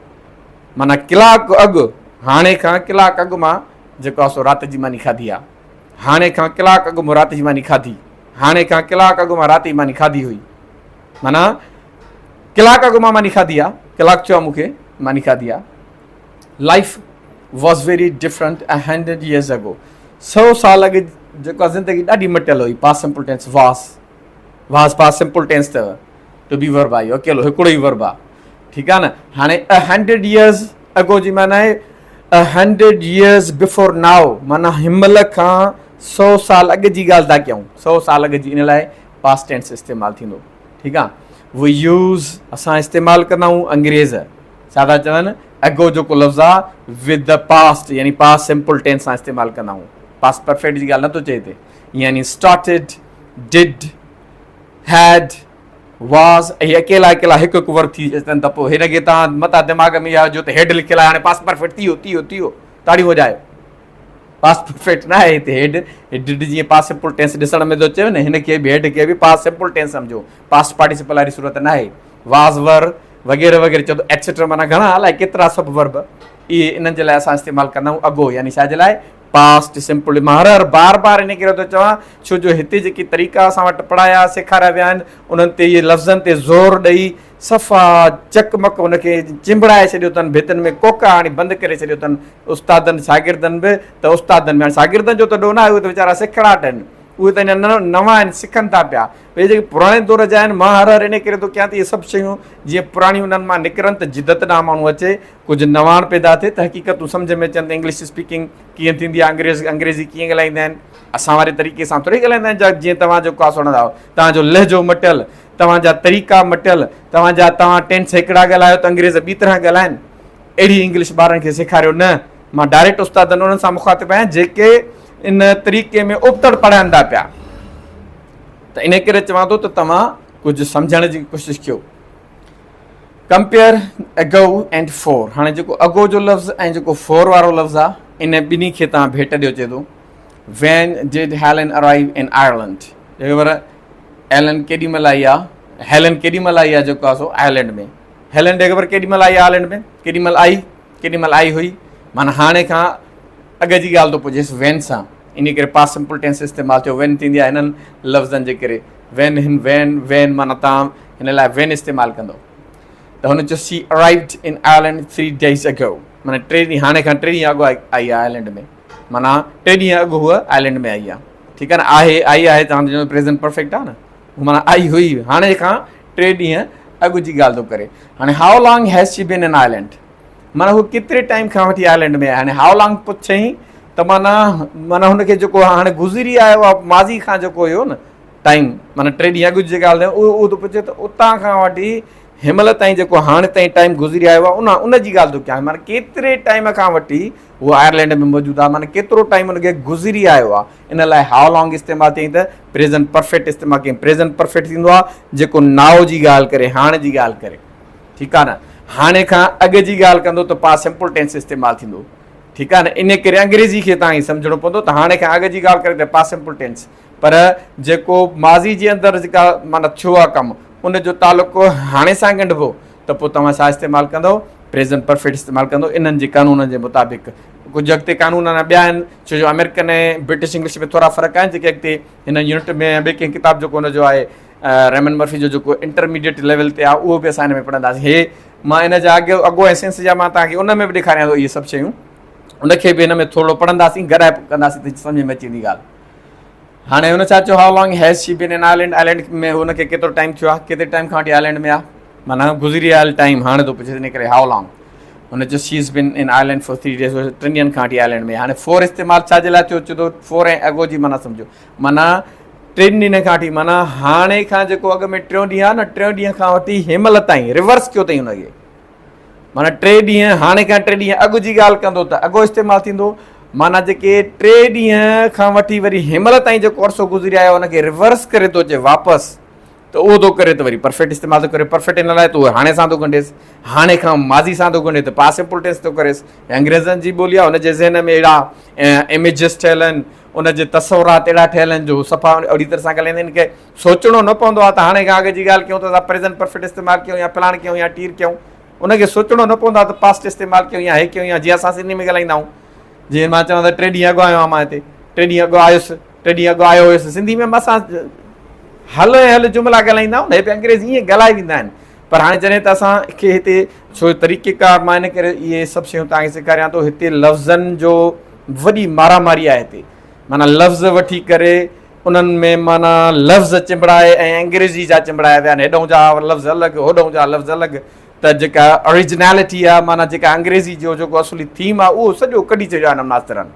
माना कलाकु अॻु, हाणे खां कलाकु अॻु मां जेको आहे सो राति जी मानी खाधी आहे। हाणे खां कलाकु अॻु मां राति जी मानी खाधी, हाणे खां कलाकु अॻु मां राति जी मानी खाधी हुई, माना कलाकु अॻु मां मानी खाधी आहे, कलाकु चयो मूंखे मानी खाधी आहे। Life was very different 100 years अॻो, 100 साल अॻु जेको आहे ज़िंदगी ॾाढी मटियल हुई। पास्ट सिंपल टेंस वास पास्ट सिंपल टेंस अथव, टू बी वर्ब आहे, अकेलो हिकिड़ो ई वर्ब आहे, ठीकु आहे न। हाणे 100 years अॻो जी माना आहे 100 years बिफोर नाउ, माना हिनमहिल खां 100 साल अॻु जी ॻाल्हि था कयूं, 100 साल अॻु जी, इन लाइ पास्ट टेंस इस्तेमालु थींदो, ठीकु आहे। वी यूज़, असां इस्तेमालु कंदा आहियूं अंग्रेज़, छा था चवनि, अॻो जेको लफ़्ज़ आहे विद द पास्ट, यानी पास्ट सिंपल टेंस सां इस्तेमालु कंदा आहियूं। पास्ट परफेक्ट जी ॻाल्हि नथो चए हिते, यानी स्टार्टेड, डिड, हैड, वाज़, ऐं अकेला हिकु हिकु वर्ब थी अचनि त पोइ हिनखे तव्हां मथां दिमाग़ में इहा जो त हेड लिखियलु आहे, हाणे पास्ट परफेक्ट थी वियो, ताड़ी वॼायो। पास्ट परफेक्ट न आहे हिते, हेड डिड जीअं पास्ट सिंपल टेंस ॾिसण में थो अचेव न, हिनखे बि हेड खे बि पास्ट सिंपल टेंस सम्झो, पास्ट पार्टिसिपल वारी सूरत न आहे। वाज़, वर वग़ैरह वग़ैरह चवंदो, एटसेट्रा, माना घणा अलाए केतिरा सभु वर्ब, इहे इन्हनि जे लाइ असां इस्तेमालु कंदा आहियूं अॻो, यानी छा जे लाइ, पास्ट सिंपल। मां हर बार इन करे थो चवां, छो जो हिते जेकी तरीक़ा असां वटि पढ़ाया सेखारिया विया आहिनि, उन्हनि ते इहे लफ़्ज़नि ते ज़ोर ॾेई सफ़ा चकमक उनखे चिंबड़ाए छॾियो अथनि, भितनि में कोका हाणे बंदि करे छॾियो अथनि उस्तादनि शागिर्दनि बि, त उस्तादनि में हाणे शागिर्दनि जो त ॾोह न आहे, उहे त वीचारा सिखड़ाट आहिनि, उहे त अञा नवां आहिनि, सिखनि था पिया। भई जेके पुराणे दौर जा आहिनि, मां हर इन करे थो कयां त इहे सभु शयूं जीअं पुराणियूं उन्हनि मां निकिरनि त जिदत ॾांहुं माण्हू अचे, कुझु नवाण पैदा थिए, त हक़ीक़तूं सम्झ में अचनि त इंग्लिश स्पीकिंग कीअं थींदी आहे, अंग्रेज़ी कीअं ॻाल्हाईंदा आहिनि, असां वारे तरीक़े सां थोरी ॻाल्हाईंदा आहिनि जीअं तव्हां जेको आहे सुणंदा आहियो, तव्हांजो लहजो मटियल, तव्हांजा तरीक़ा मटियल, तव्हां टेंस हिकिड़ा ॻाल्हायो त अंग्रेज़ ॿी तरह ॻाल्हाइनि, अहिड़ी इंग्लिश ॿारनि खे सेखारियो न। मां डायरेक्ट उस्तादनि उन्हनि सां मुखातिब आहियां जेके इन तरीक़े में उबतड़ पढ़ाइनि था पिया, त इन करे चवां थो त तव्हां कुझु सम्झण जी कोशिशि कयो। Compare ago and four. हाणे जेको अगो जो लफ़्ज़ ऐं जेको फोर वारो लफ़्ज़ आहे इन ॿिन्ही खे तव्हां भेट ॾियो चए थो when did Helen arrive in Ireland. पर एलन केॾी महिल आई आहे, हेलन केॾी महिल आई आहे जेको आहे सो आयरलैंड में। हेलन खे ख़बर केॾी महिल आई आहे आयरलैंड में, केॾी महिल आई हुई, माना हाणे खां अॻु जी ॻाल्हि थो पुछेसि वैन सां। इन करे पास्ट सिंपल टेंस इस्तेमालु थियो, वैन थींदी आहे हिननि लफ़्ज़नि जे करे। वैन माना तव्हां हिन लाइ वैन इस्तेमालु कंदो त हुन चयो she arrived in Ireland 3 days ago, माना 3 ॾींहं, हाणे खां 3 ॾींहं अॻु आई आहे आयरलैंड में, माना 3 ॾींहं अॻु हूअ आयरलैंड में आई आहे। ठीकु आहे न, आई आहे तव्हांजो प्रेज़ेंट परफेक्ट आहे न, माना आई हुई, हाणे खां 3 ॾींहं अॻु जी ॻाल्हि थो करे। हाणे how long has she been in Ireland, माना हू केतिरे टाइम खां वठी आयरलैंड में आहे। हाणे हाउ लॉन्ग पुछई त माना हुनखे जेको हाणे गुज़री आयो आहे माज़ी खां जेको हुयो न टाइम, माना 3 ॾींहं अॻु जी ॻाल्हि उहो थो पुछे त उतां खां वठी हिनमहिल ताईं जेको हाणे ताईं टाइम गुज़री आयो आहे उन जी ॻाल्हि थो कयां। माना केतिरे टाइम खां वठी उहो आयरलैंड में मौजूदु आहे, माना केतिरो टाइम हुनखे गुज़री आयो आहे, इन लाइ हाउ लॉन्ग इस्तेमालु थियईं त प्रेज़ेंट परफेक्ट इस्तेमालु कयईं। प्रेज़ेंट परफेक्ट थींदो आहे जेको नाउ जी ॻाल्हि करे, हाणे जी ॻाल्हि करे। ठीकु आहे न, हाणे खां अॻु जी ॻाल्हि कंदो त पास्ट सिंपल टेंस इस्तेमालु थींदो। ठीकु आहे न, इन करे अंग्रेज़ी खे तव्हांखे सम्झणो पवंदो त हाणे खां अॻु जी ॻाल्हि करे त पास्ट सिंपल टेंस, पर जेको माज़ी जे अंदरि जेका माना थियो आहे कमु उन जो तालुक़ु हाणे सां ॻंढिबो त पोइ तव्हां छा इस्तेमालु कंदो, प्रेज़ेंट परफेक्ट इस्तेमालु कंदो इन्हनि जे कानूननि जे मुताबिक़। कुझु अॻिते कानून ॿिया आहिनि, छो जो अमेरिकन ऐं ब्रिटिश इंग्लिश में थोरा फ़र्क़ु आहिनि जेके अॻिते हिन यूनिट में ॿिए कंहिं किताब जेको हुनजो आहे रेमन मर्फी जो जेको इंटरमीडिएट लेवल ते आहे उहो बि असां हिन में पढ़ंदासीं। हे मां इन जा अॻो ऐं सेंस जा मां तव्हांखे उन में बि ॾेखारियां थो इहे सभु शयूं, उनखे बि हिन में थोरो पढ़ंदासीं, गॾाए कंदासीं त सम्झ में अची वेंदी ॻाल्हि। हाणे हुन छा चयो, how long has she been in Ireland, Ireland में हुनखे केतिरो टाइम थियो आहे, केतिरे टाइम खां वठी आयरलैंड में आहे, माना गुज़री आयल टाइम हाणे थो पुछे, इन करे हाउ लॉन्ग। हुन चयो she is been in Ireland for 3 days, 3 ॾींहंनि खां वठी आयरलैंड में। हाणे फोर इस्तेमालु छाजे लाइ थियो, चए थो फोर ऐं अॻो जी माना सम्झो, माना 3 ॾींहंनि खां वठी, माना हाणे खां जेको अॻु में 3 ॾींहं आहे न, 3 ॾींहं खां वठी हिनमहिल ताईं रिवर्स कयो अथई हुनखे, माना 3 ॾींहं, हाणे खां 3 ॾींहं अॻु जी ॻाल्हि कंदो त अॻो इस्तेमालु थींदो, माना जेके 3 ॾींहं खां वठी वरी हिनमहिल ताईं जेको अरसो गुज़री आयो हुनखे रिवर्स करे थो अचे वापसि, त उहो थो करे त वरी परफेक्ट इस्तेमालु थो करे। परफेक्ट इन लाइ त उहो हाणे सां थो ॻंढेसि, हाणे खां माज़ी सां थो ॻंढे त पास्ट सिंपल टेंस थो करेसि। अंग्रेज़नि जी ॿोली आहे, हुनजे ज़हन में अहिड़ा इमेजिस ठहियल आहिनि, उनजे तस्वुरात अहिड़ा ठहियल आहिनि जो सफ़ा अहिड़ी तरह सां ॻाल्हाईंदा आहिनि की सोचणो न पवंदो आहे त हाणे खां अॻु जी ॻाल्हि कयूं त असां प्रेज़ेंट परफेक्ट इस्तेमालु कयूं या प्लान कयूं या टीर कयूं, उनखे सोचणो न पवंदो आहे त पास्ट इस्तेमालु कयूं या हे कयूं, या जीअं असां सिंधी में ॻाल्हाईंदा आहियूं, जीअं मां चवां त 3 ॾींहं अॻु आयो आहियां मां हिते, 3 ॾींहं अॻु आयुसि, 3 ॾींहं अॻु आयो हुयुसि, सिंधी में असां हल जुमिला ॻाल्हाईंदा आहियूं न, हे बि अंग्रेज़ी ईअं ॻाल्हाए वेंदा आहिनि। पर हाणे जॾहिं त असांखे हिते छो तरीक़ेकार, मां इन करे इहे सभु शयूं तव्हांखे सेखारियां थो, हिते लफ़्ज़नि जो वॾी मारामारी आहे हिते, माना लफ़्ज़ वठी करे उन्हनि में माना लफ़्ज़ चिंबड़ाए ऐं अंग्रेज़ी जा चिंबड़ाया विया आहिनि, हेॾो जा लफ़्ज़ अलॻि, होॾो जा लफ़्ज़ अलॻि, त जेका ओरिजिनैलिटी आहे, माना जेका अंग्रेज़ी जो जेको असुली थीम आहे उहो सॼो कढी छॾियो आहे मास्तरनि।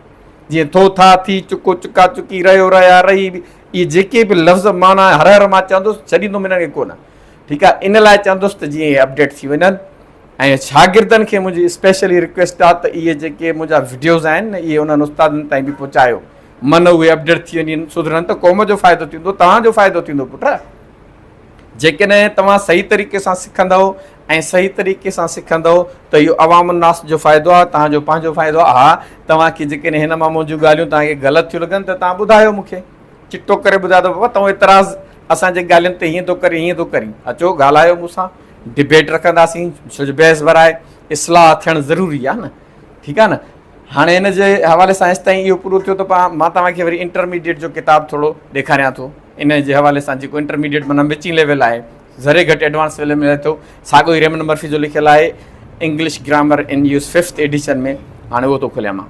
जीअं थो था थी, चुको चुका चुकी, रहियो रहिया रही, इहे जेके बि लफ़्ज़ माना हर मां चवंदुसि छॾींदुमि हिनखे कोन। ठीकु आहे, इन लाइ चवंदुसि त जीअं इहे अपडेट थी वञनि, ऐं शागिर्दनि खे मुंहिंजी स्पेशली रिक्वेस्ट आहे त इहे जेके मुंहिंजा वीडियोज़ आहिनि न इहे उन्हनि उस्तादनि ताईं बि पहुचायो, मन उहे अपडेट थी वञनि, सुधरनि त क़ौम जो फ़ाइदो थींदो, तव्हांजो फ़ाइदो थींदो पुटु। जेकॾहिं तव्हां सही तरीक़े सां सिखंदव ऐं सही तरीक़े सां सिखंदव त इहो अवाम नास जो फ़ाइदो आहे, तव्हांजो पंहिंजो फ़ाइदो आहे। हा, तव्हांखे जेकॾहिं हिन मां मुंहिंजूं ॻाल्हियूं तव्हांखे ग़लति थियूं लॻनि त तव्हां ॿुधायो मूंखे, चिटो करे ॿुधायो त बाबा तव्हां एतिराज़ असांजे ॻाल्हियुनि ते हीअं थो करे, हीअं थो करी, अचो ॻाल्हायो मूंसां, डिबेट रखंदासीं, छो जो बहस बराए इस्लाह थियणु ज़रूरी आहे न। ठीकु आहे न, हाणे हिन जे हवाले सां हेसि ताईं इहो पूरो थियो त मां तव्हांखे वरी इंटरमीडिएट जो किताबु थोरो ॾेखारियां थो, इन जे हवाले सां जेको इंटरमीडिएट माना विची लेवल आहे, ज़रे घटि एडवांस लेवल में रहे थो, साॻियो ई रेमन मर्फी जो लिखियलु आहे इंग्लिश ग्रामर इन यूज़ 5th एडिशन में, हाणे उहो थो खोलियां मां।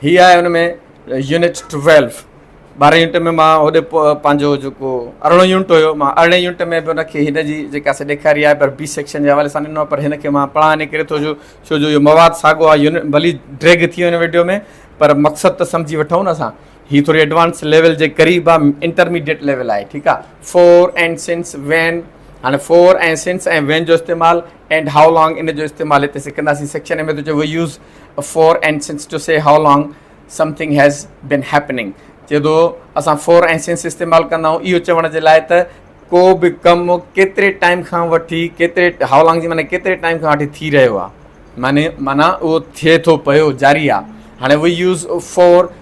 हीअ आहे हुन में यूनिट 12, 12 यूनिट में मां होॾे पंहिंजो जेको 18 यूनिट हुयो, मां 18 यूनिट में बि हुनखे हिन जी जेका से ॾेखारी आहे, पर बी सेक्शन जे हवाले सां ॾिनो आहे, पर हिनखे मां पढ़ा इन करे थो छो जो इहो मवादु साॻियो आहे, यूनिट भली ड्रैग थी वञे वीडियो में, पर मक़सदु त सम्झी वठूं न असां। हीअ थोरी एडवांस लेवल जे क़रीब आहे, इंटरमीडिएट लेवल आहे। ठीकु आहे, फोर एंड सिंस वैन हाणे फोर ऐं सिंस ऐं वेन जो इस्तेमालु एंड हाउ लॉन्ग इन जो इस्तेमालु हिते सिखंदासीं सेक्शन में। तो चए we use for and since to say how long something has been happening. चए थो असां फोर ऐं सिंस इस्तेमालु कंदा आहियूं इहो चवण जे लाइ त को बि कमु केतिरे टाइम खां वठी केतिरे हाउ लॉन्ग जी माने केतिरे टाइम खां वठी थी रहियो आहे, माना उहो थिए थो पियो, जारी आहे। हाणे we use four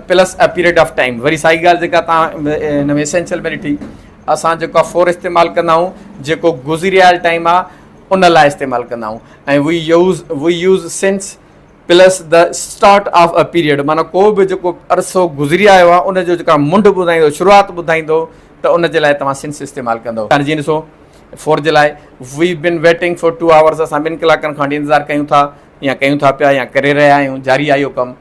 plus a period of time. वरी साई ॻाल्हि जेका तव्हां हिन में एसेंशियल में ॾिठी, असां जेको आहे फोर इस्तेमालु कंदा आहियूं जेको गुज़िरियल टाइम आहे उन लाइ इस्तेमालु कंदा आहियूं। ऐं we use since plus the start of a period, माना को बि जेको अरसो गुज़री आयो आहे उन जो जेका मुंड ॿुधाईंदो, शुरूआति ॿुधाईंदो, त उन जे लाइ तव्हां सिंस इस्तेमालु कंदो। हाणे जीअं ॾिसो फोर जे लाइ we been waiting for 2 hours, असां 2 कलाकनि खां वठी इंतज़ारु कयूं था या कयूं था पिया या करे रहिया आहियूं, जारी आहे इहो कमु।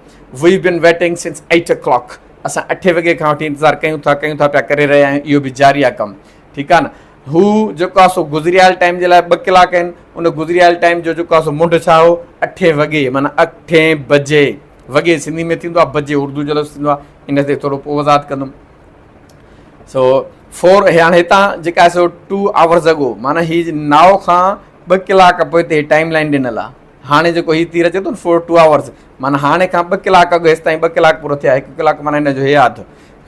We been waiting since 8 o'clock, असां 8 वॻे खां वठी इंतज़ारु कयूं था पिया, करे रहिया आहियूं, इहो बि जारी आहे कमु, ठीकु आहे न। हू जेको आहे सो गुज़रियल टाइम जे लाइ 2 कलाक आहिनि, उन गुज़रियल टाइम जो जेको आहे सो मुंड छा हो 8 वॻे, माना 8 बजे, वॻे सिंधी में थींदो आहे, बजे उर्दू जो लफ़्ज़ थींदो आहे, इन ते थोरो पोइ वज़ाहत कंदुमि। सो फोर हाणे हितां जेका आहे सो 2 आवर्स अॻो, माना हीअ 9 खां 2 कलाक पोइ हिते टाइम लाइन ॾिनल आहे। हाणे जेको हीअ तीर अचे थो न फोर 2 आवर्स, माना हाणे खां 2 कलाक अॻु हेसि ताईं 2 कलाक पूरो थिया, 1 कलाक माना हिन जो हे यादि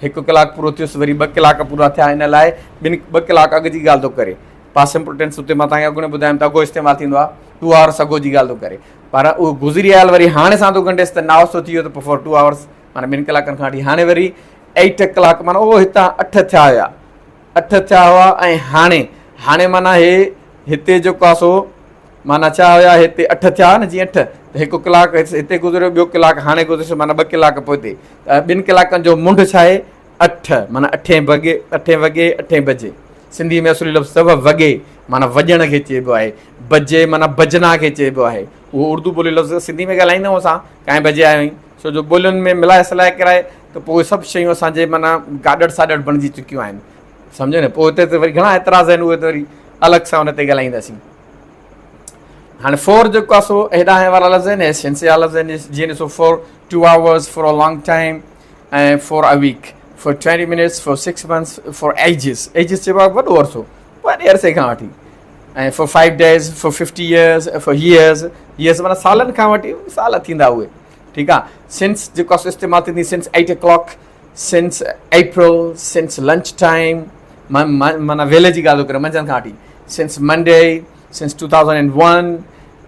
1 कलाक पूरो थियुसि, वरी 2 कलाक पूरा थिया, इन लाइ 2 कलाक अॻु जी ॻाल्हि थो करे। पास्ट सिंपल टेंस उते मां तव्हांखे अॻु में ॿुधायमि त अॻो इस्तेमालु थींदो आहे, 2 आवर्स अॻो जी ॻाल्हि थो करे, पर उहो गुज़री आयल वरी हाणे सां थो ॻंढेसि त 9 थी वियो त पोइ फोर 2 आवर्स, माना 2 कलाकनि खां वठी हाणे वरी 8 कलाक, माना उहो हितां 8 थिया हुया, 8 थिया हुआ। ऐं हाणे माना हिते जेको आहे सो माना छा हुया, हिते 8 थिया न, जीअं 8 त 1 कलाक हिते गुज़रियो, 2 कलाक हाणे गुज़रियो, माना 2 कलाक पोइ हिते 2 कलाकनि जो मुंड छा आहे 8, माना 8 वॻे 8 बजे। सिंधी में असुली लफ़्ज़ अथव वॻे, माना वॼण खे चइबो आहे, बजे माना बजना खे चइबो आहे। उहो उर्दू ॿोली लफ़्ज़ सिंधी में ॻाल्हाईंदा आहियूं असां, काएं बजे आया आहियूं, छो जो ॿोलियुनि में मिलाए सलाए कराए त पोइ सभु शयूं असांजे माना गाॾड़ साॾड़ बणिजी चुकियूं आहिनि, सम्झो न। पोइ हिते त वरी घणा एतिराज़ आहिनि, उहे त वरी अलॻि सां हुन ते ॻाल्हाईंदासीं। हाणे फोर जेको आहे सो हेॾा वारा लफ़्ज़ आहिनि, सेंस जा लफ़्ज़ आहिनि, जीअं ॾिसो for 2 hours, for a long time, ऐं for a week, for 20 minutes, for 6 months, for ages चइबो आहे वॾो अरसो, वॾे अरसे खां वठी, ऐं for 5 days, for 50 years, for years माना सालनि खां वठी साल थींदा उहे, ठीकु आहे। सिंस जेको आहे सो इस्तेमालु थींदी since 8 o'clock, since April, since lunch time, माना वेले जी ॻाल्हि थो करे, मंझंदि खां वठी, since Monday, since 2001,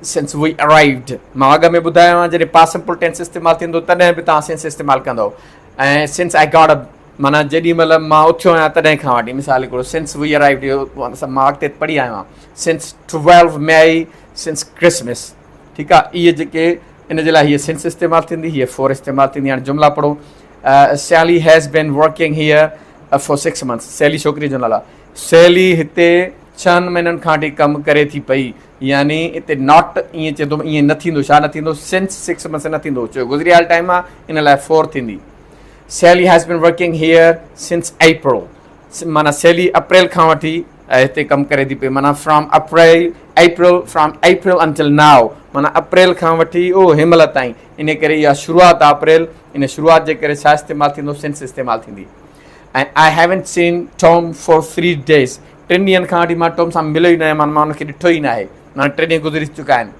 since we arrived. मां अॻु में ॿुधायो आहे जॾहिं पास्ट सिंपल टेंस इस्तेमालु थींदो तॾहिं बि तव्हां सिंस इस्तेमालु कंदव। ऐं सिंस आई गॉट अ, माना जेॾी महिल मां उथियो आहियां तॾहिं खां वठी, मिसाल हिकिड़ो सिंस वी अराइव्ड, इहो मां अॻिते पढ़ी आयो आहियां, सिंस 12 May, सिंस क्रिसमस, ठीकु आहे। इहे जेके इन जे लाइ हीअ सिंस इस्तेमालु थींदी, हीअ फोर इस्तेमालु थींदी। हाणे जुमिला पढ़ो, Sally has been working here for 6 months, Sally छोकिरी जो नालो आहे, सैली हिते 6 महीननि खां वठी कमु करे थी पई, यानी हिते नॉट ईअं चए थो, ईअं न थींदो, छा न थींदो, सिंस 6 months न थींदो, छो गुज़रियल टाइम आहे, इन लाइ फोर थींदी। Sally has been working here since April, माना सैली अप्रैल खां वठी हिते कमु करे थी पई, माना फ्रॉम अप्रैल अंटिल नाउ, माना अप्रैल खां वठी ओ हिनमहिल ताईं, इन करे इहा शुरूआति आहे अप्रैल, इन शुरूआति जे करे छा इस्तेमालु थींदो, सिंस इस्तेमालु थींदी। ऐं आई haven't seen Tom for 3 days, 3 ॾींहंनि खां वठी मां टॉम सां मिलियो ई न आहियां, मां हुनखे ॾिठो ई न आहे, माना 3 ॾींहं गुज़री चुका आहिनि।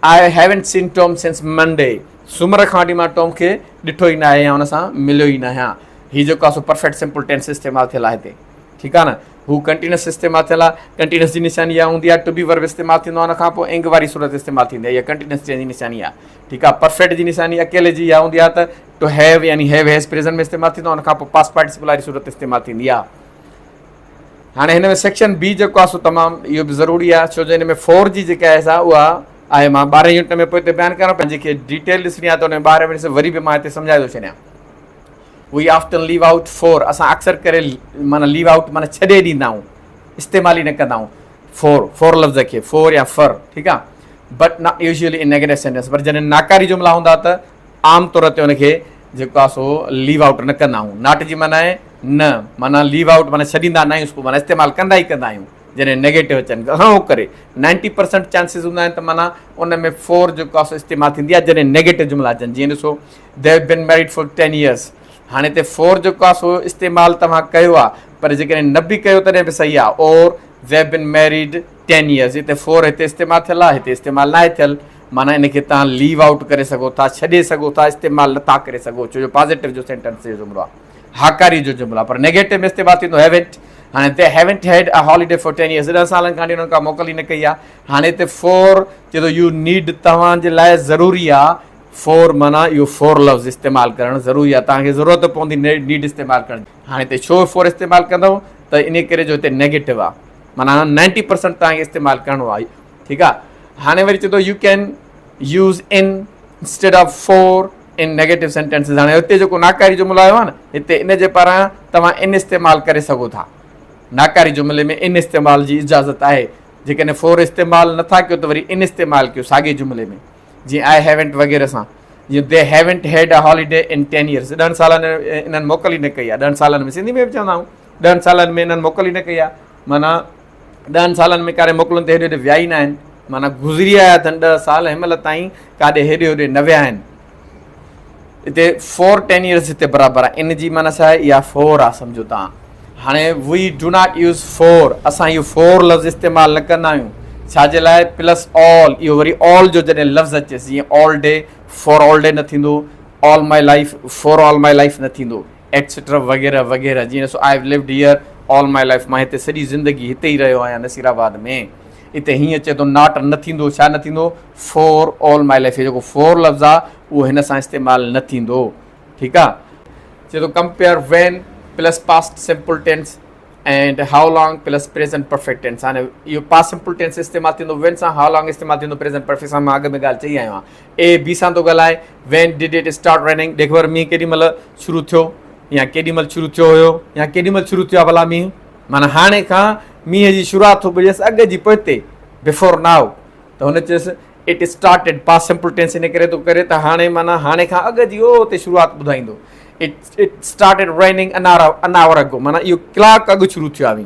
I haven't seen Tom since Monday, सूमर खां वठी मां टॉम खे ॾिठो ई न आहे या हुन सां मिलियो ई न आहियां। हीअ जेको आहे सो परफेक्ट सिंपल टेंस इस्तेमालु थियल आहे हिते, ठीकु आहे न। हू कंटिन्यूस इस्तेमालु थियल आहे, कंटिन्यूस जी निशानी इहा हूंदी आहे, टू बी वर्ब इस्तेमालु थींदो आहे, हुन खां पोइ इंग वारी सूरत इस्तेमालु थींदी आहे, इहा कंटिन्यूस जी निशानी आहे, ठीकु आहे। परफेक्ट जी निशानी अकेले जी इहा हूंदी आहे त टू हैव, यानी हैव हैज़ प्रेज़ेंट में इस्तेमालु थींदो आहे, हुन खां पोइ पास्ट पार्टिसिपल वारी सूरत इस्तेमालु थींदी आहे। हाणे हिन में सेक्शन बी जेको आहे सो तमामु इहो बि ज़रूरी आहे, छो जो हिन में फोर जी जेका आहे उहा आहे, मां 12 यूनिट में पोइ हिते बयानु कयां, पंहिंजे खे डिटेल ॾिसणी आहे त हुन में 12 मिनट वरी बि मां हिते सम्झाए थो छॾियां। We often leave out for, असां अक्सर करे माना लीव आउट माना छॾे ॾींदा आहियूं, इस्तेमालु ई न कंदा आहियूं फोर लफ़्ज़ खे, फोर या फर, ठीकु आहे। But not usually in negative sentence, पर जॾहिं नाकारी जुमिला हूंदा त आम तौर ते हुनखे जेको आहे सो लीव आउट न कंदा आहियूं। नॉट जी माना आहे न, माना लीव आउट माना छॾींदा न आहियूं, माना इस्तेमालु कंदा ई कंदा आहियूं जॾहिं नेगेटिव अचनि, घणो करे 90% चांसिस हूंदा आहिनि त माना उन में फोर जेको आहे सो इस्तेमालु थींदी आहे जॾहिं नेगेटिव जुमिला अचनि। जीअं ॾिसो, they have been married for 10 years, हाणे हिते फोर जेको आहे सो इस्तेमालु तव्हां कयो आहे, पर जेकॾहिं न बि कयो तॾहिं बि सही आहे, और they have been married 10 years. हिते 4 हिते इस्तेमालु थियल आहे, हिते इस्तेमालु न आहे थियल, माना इनखे तव्हां लीव आउट करे सघो था, छॾे सघो था, इस्तेमालु नथा करे सघो, छो जो पॉज़िटिव जो सेंटेंस जो जुमिलो आहे, हाकारी जो जुमिलो आहे। पर नेगेटिव में इस्तेमालु थींदो हैवेंट। हाणे हिते haven't had a holiday for 10 years, 10 सालनि खां हुननि खां मोकल ई न कई आहे। हाणे हिते 4 चए थो यू नीड, तव्हांजे लाइ ज़रूरी आहे, 4 माना इहो 4 लफ़्ज़ इस्तेमालु करणु ज़रूरी आहे, तव्हांखे ज़रूरत पवंदी नीड इस्तेमालु करण। हाणे हिते छो 4 इस्तेमालु कंदव त इन करे जो हिते नेगेटिव आहे, माना 90% तव्हांखे इस्तेमालु करिणो आहे, ठीकु आहे। हाणे वरी चए थो U can use in instead of 4 इन नेगेटिव सेंटेंसिस। हाणे हिते जेको नाकारी जुमिलो आयो आहे न, हिते इन जे पारां तव्हां इन इस्तेमालु करे सघो था। नाकारी जुमिले में इन इस्तेमाल जी इजाज़त आहे। जेकॾहिं 4 इस्तेमालु नथा कयो त वरी इन इस्तेमालु कयो साॻे जुमिले में, जीअं आई हैवेंट वग़ैरह सां। जीअं दे हैवेंट हैड अ हॉलीडे इन 10 years, 10 सालनि इन्हनि मोकल ई न कई आहे। 10 सालनि में सिंधी में बि चवंदा आहियूं, 10 सालनि में इन्हनि मोकल ई न कई आहे, माना 10 सालनि में काॾे मोकलुनि ते हेॾे होॾे विया ई न आहिनि, माना गुज़री आया अथनि 10 साल, हिनमहिल ताईं काॾे हेॾे होॾे न विया आहिनि। हिते 4 10 years हिते बराबरि आहे, इन जी माना छा आहे, इहा 4 आहे, सम्झो तव्हां। हाणे वी डू नॉट यूज़ 4, असां इहो 4 लफ़्ज़ इस्तेमालु न कंदा आहियूं, छाजे लाइ, प्लस ऑल। इहो वरी ऑल जो जॾहिं लफ़्ज़ अचेसि, जीअं all day, for all day न थींदो, all my life, for all my life न थींदो, एक्सेट्रा वग़ैरह वग़ैरह। जीअं ॾिसो, I have lived here all my life, मां हिते सॼी ज़िंदगी हिते ई रहियो आहियां नसीराबाद में। हिते हीअं चए थो नॉट न थींदो, छा न थींदो, फॉर ऑल माई लाइफ। जेको 4 लफ़्ज़ आहे उहो हिन सां इस्तेमालु न थींदो, ठीकु आहे। चए थो compare when plus past simple tense and how long plus present perfect tense. हाणे इहो पास्ट सिंपल टेंस इस्तेमालु थींदो वेन सां, हाउ लॉन्ग इस्तेमालु थींदो प्रेज़ेंट परफेक्ट सां। मां अॻु में ॻाल्हि चई आहियो आहे। ए बी सां थो ॻाल्हाए, वेन डिड इट स्टार्ट रेनिंग, ॾेख वर मींहुं केॾी महिल शुरू थियो, या केॾी महिल शुरू थियो हुयो, या केॾी महिल शुरू थियो आहे भला मींहुं, माना हाणे खां मींहं जी शुरूआति थो ॿुधेसि, अॻु जी पोइते, बिफोर नाउ। त हुन चयसि it started, past simple tense इन करे थो करे त हाणे माना हाणे खां अॻु जी हुते शुरूआति ॿुधाईंदो। It started raining an hour ago, माना इहो कलाक अॻु शुरू थियो आहे,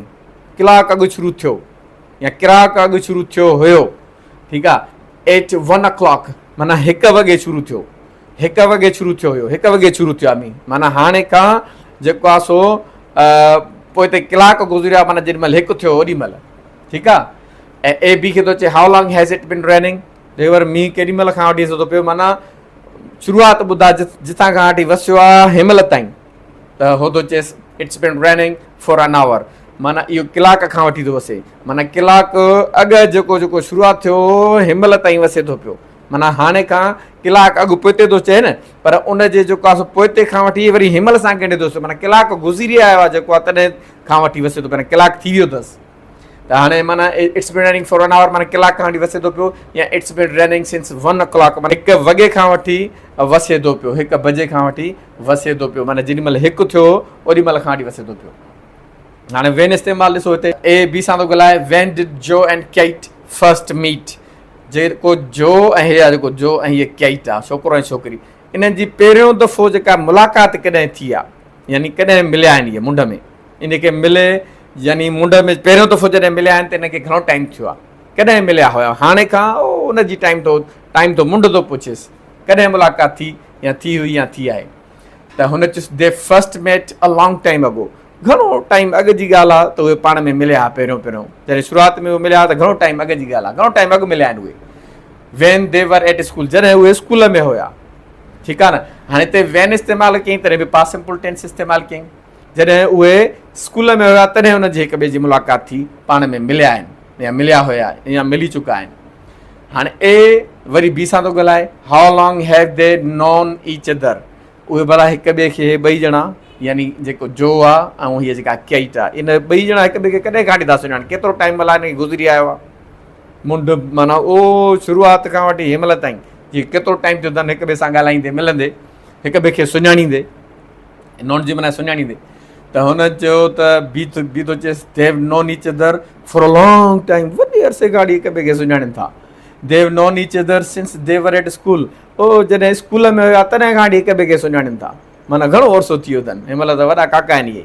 कलाक अॻु शुरू थियो, या कलाक अॻु शुरू थियो हुयो, ठीकु आहे। एट 1 o'clock, माना 1 वॻे शुरू थियो, 1 वॻे शुरू थियो हुयो, 1 वॻे शुरू थियो आहे मींहुं, माना हाणे खां जेको आहे सो पोइ हिते कलाक गुज़रिया, माना जेॾी महिल 1 थियो ओॾी महिल, ठीकु आहे। ऐं ए बी खे थो चए how long has it been raining, ॾेवर मींहुं केॾी महिल खां वठी थो पियो, माना शुरूआति ॿुधा जितां खां वठी वसियो आहे हिनमहिल ताईं। त हो थो चएसि it's been raining for an hour, माना इहो कलाक खां वठी थो वसे, माना कलाक अॻु जेको शुरूआति थियो हिनमहिल ताईं वसे थो पियो, माना हाणे खां कलाक अॻु पोइते थो चए न, पर उन जे जेको आहे पोइते खां वठी वरी हिनमहिल सां कंडे थो, माना कलाक गुज़री आयो आहे जेको आहे तॾहिं खां वठी वसे थो पियो, कलाक थी वियो अथसि। त हाणे माना it's been running for an hour, माना कलाक खां वठी वसे थो पियो, या it's been running since 1 o'clock, माना 1 वॻे खां वठी वसे थो पियो, 1 बजे खां वठी वसे थो पियो, माना जेॾी महिल 1 थियो ओॾी महिल खां वठी वसे थो पियो। हाणे वेन इस्तेमालु ॾिसो हिते, ए बी सां थो ॻाल्हाए, वेन डिड जो एंड केट फर्स्ट मीट, जेको जो ऐं हे जेको जो ऐं हीअ केट आहे, छोकिरो ऐं छोकिरी, इन्हनि जी पहिरियों दफ़ो जेका मुलाक़ात कॾहिं थी आहे, यानी कॾहिं मिलिया आहिनि इहे मुंड में, इनखे मिले यानी मुंड में पहिरियों दफ़ो जॾहिं मिलिया आहिनि त हिनखे घणो टाइम थियो आहे, कॾहिं मिलिया हुया, हाणे खां उनजी टाइम थो मुंड थो पुछेसि कॾहिं मुलाक़ात थी या थी हुई या थी आहे। त हुन चयुसि they first met a long time ago, घणो टाइम अॻु जी ॻाल्हि आहे त उहे पाण में मिलिया हुआ पहिरियों, जॾहिं शुरूआति में उहे मिलिया त घणो टाइम अॻु जी ॻाल्हि आहे, घणो टाइम अॻु मिलिया आहिनि उहे। When they were at school, जॾहिं उहे स्कूल में हुया, ठीकु आहे न। हाणे हिते वेन इस्तेमालु कयईं, तॾहिं बि पास्ट सिंपल टेंस इस्तेमालु कयईं, जॾहिं उहे स्कूल में हुया तॾहिं हुनजी हिक ॿिए जी मुलाक़ात थी, पाण में मिलिया आहिनि या मिलिया हुया या मिली चुका आहिनि। हाणे ए वरी बी सां थो ॻाल्हाए, how long have they known each other, उहे भला हिक ॿिए खे ॿई ॼणा, यानी जेको जो आहे ऐं हीअ जेका केट आहे, इन ॿई ॼणा हिक ॿिए खे कॾहिं खां वठी था सुञाणनि, केतिरो टाइम भला हिनखे गुज़री आयो आहे मुंड, माना उहो शुरूआति खां वठी हिनमहिल ताईं जीअं केतिरो टाइम थियो अथनि हिक ॿिए सां ॻाल्हाईंदे मिलंदे, हिक ॿिए खे सुञाणींदे, नॉन जी माना सुञाणींदे। त हुन चयो त बी थो चएसि they've known each other for a long time, वॾे अरसे खां वठी हिक ॿिए खे सुञाणनि था। They've known each other since they were at school, ओ जॾहिं स्कूल में हुया तॾहिं खां वठी हिक ॿिए खे सुञाणनि था, माना घणो अरसो थी वियो अथनि, हिनमहिल त वॾा काका आहिनि इहे,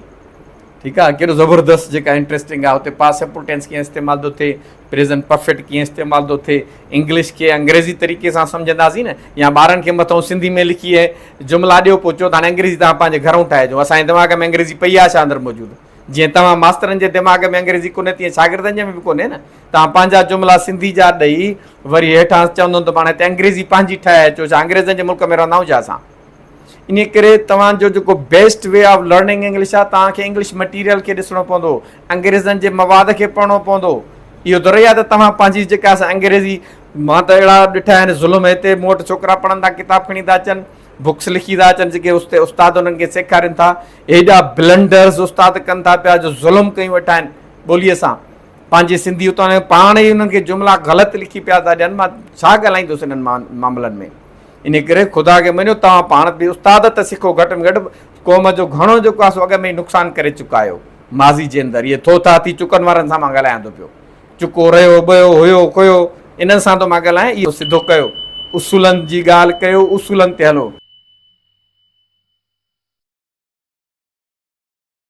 ठीकु आहे। केॾो ज़बरदस्त जेका इंट्रस्टिंग आहे, हुते पास्ट सिंपल टेंस कीअं इस्तेमालु थो थिए, प्रेज़ेंट परफेक्ट कीअं इस्तेमालु थो थिए, इंग्लिश खे अंग्रेज़ी तरीक़े सां सम्झंदासीं न, या ॿारनि खे मथां सिंधी में लिखी जुमिला ॾियो पोइ चओ त हाणे अंग्रेज़ी तव्हां पंहिंजे घरूं ठाहिजो, असांजे दिमाग़ में अंग्रेज़ी पई आहे छा अंदरि मौजूदु, जीअं तव्हां मास्तरनि जे दिमाग़ में अंग्रेज़ी कोन्हे तीअं शागिर्दनि जे में बि कोन्हे न। तव्हां पंहिंजा जुमिला सिंधी जा ॾेई वरी हेठां चवंदो त पाण हिते अंग्रेज़ी पंहिंजी ठाहे अचो, छा अंग्रेज़नि जे मुल्क में रहंदा आहियूं छा असां? इन करे तव्हांजो जेको best way of learning English आहे, तव्हांखे इंग्लिश मटीरियल खे ॾिसणो पवंदो, अंग्रेज़नि जे मवाद खे पढ़णो पवंदो। इहो दर आहे त तव्हां पंहिंजी जेका असां अंग्रेज़ी, मां त अहिड़ा ॾिठा आहिनि ज़ुल्म, हिते मूं वटि छोकिरा पढ़नि था, किताब खणी था अचनि, बुक्स लिखी था अचनि, जेके उस्ताद उन्हनि खे सेखारीनि था, हेॾा ब्लंडर्स उस्ताद कनि था पिया जो ज़ुल्म कयूं वेठा आहिनि ॿोलीअ सां। पंहिंजी सिंधी उतां पाण ई उन्हनि खे जुमिला ग़लति लिखी पिया था ॾियनि। मां छा ॻाल्हाईंदुसि इन्हनि मामलनि में? इन करे ख़ुदा खे मञियो, तव्हां पाण बि उस्ताद त सिखो, घटि में घटि क़ौम जो घणो जेको आहे सो अॻ में ई नुक़सानु करे चुका आहियो माज़ी जे अंदरि। इहे थो था थी चुकनि वारनि सां मां ॻाल्हायां थो पियो, चुको रहियो बयो हुयो खोयो, इन्हनि सां थो मां ॻाल्हायां। इहो सिधो कयो, उसूलनि जी ॻाल्हि कयो, उसूलनि ते हलो।